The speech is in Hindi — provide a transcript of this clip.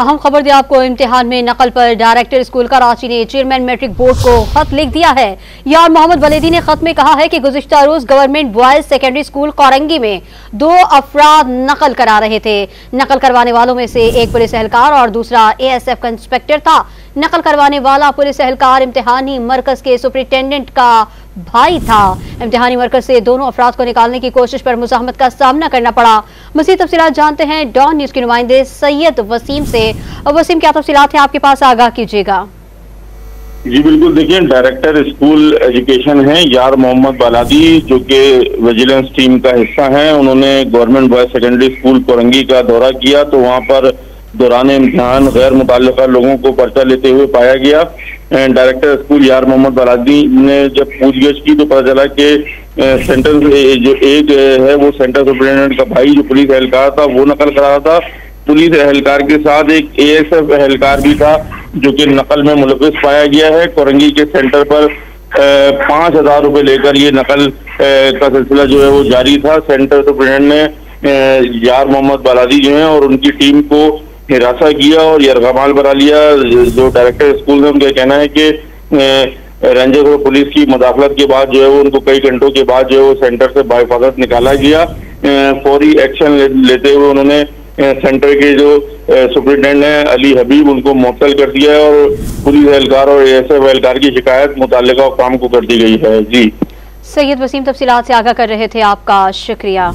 अहम खबर दिया आपको। इम्तिहान में नकल पर डायरेक्टर स्कूल कराची ने चेयरमैन मैट्रिक बोर्ड को खत लिख दिया है। यार मोहम्मद वलेदी ने खत में कहा है कि गुज़िश्ता रोज government boys secondary school Korangi में 2 अफराद नकल करा रहे थे। नकल करवाने वालों में से एक पुलिस एहलकार और दूसरा ASF का इंस्पेक्टर था। नकल करवाने वाला पुलिस एहलकार इम्तिहानी मरकज के सुपरिटेंडेंट का भाई था। इम्तिहानी मरकज से दोनों अफराद को निकालने की कोशिश पर मुज़ाहमत का सामना करना पड़ा। मज़ीद तफसीलात जानते हैं डॉन न्यूज़ के नुमाइंदे सैयद वसीम से। वसीम, क्या तफसीलात हैं आपके पास, आगाह कीजिएगा। जी बिल्कुल, देखिए डायरेक्टर स्कूल एजुकेशन हैं यार मोहम्मद बालादी, जो कि विजिलेंस टीम का हिस्सा हैं। उन्होंने government boys secondary school Korangi का दौरा किया तो वहां पर दौरान इम्तिहान गैर मुताल्लिका लोगों को पर्चा लेते हुए पाया गया। डायरेक्टर स्कूल यार मोहम्मद बालादी ने जब पूछगछ की तो पता चला कि सेंटर जो एक है वो सेंटर सुपरिटेंडेंट का भाई जो पुलिस एहलकार था वो नकल करा रहा था। पुलिस एहलकार के साथ एक ASF एहलकार भी था जो कि नकल में मुलविस पाया गया है। कोरंगी के सेंटर पर 5,000 रुपए लेकर ये नकल का सिलसिला जो है वो जारी था। सेंटर सुपरिटेंडेंट ने यार मोहम्मद बालादी जो है और उनकी टीम को हिरासा किया और यरगमाल बना लिया। जो डायरेक्टर स्कूल है उनका कहना है कि रेंजर और पुलिस की मुदाखलत के बाद जो है वो उनको कई घंटों के बाद जो है वो सेंटर से बाहिफाजत निकाला गया। फौरी एक्शन लेते हुए उन्होंने सेंटर के जो सुपरिटेंडेंट हैं अली हबीब उनको मुअत्तल कर दिया है और पुलिस एहलकार और ASF एहलकार की शिकायत मुताल्लिका हुक्काम को कर दी गई है। जी सैयद वसीम, तफसीलात से आगाह कर रहे थे, आपका शुक्रिया।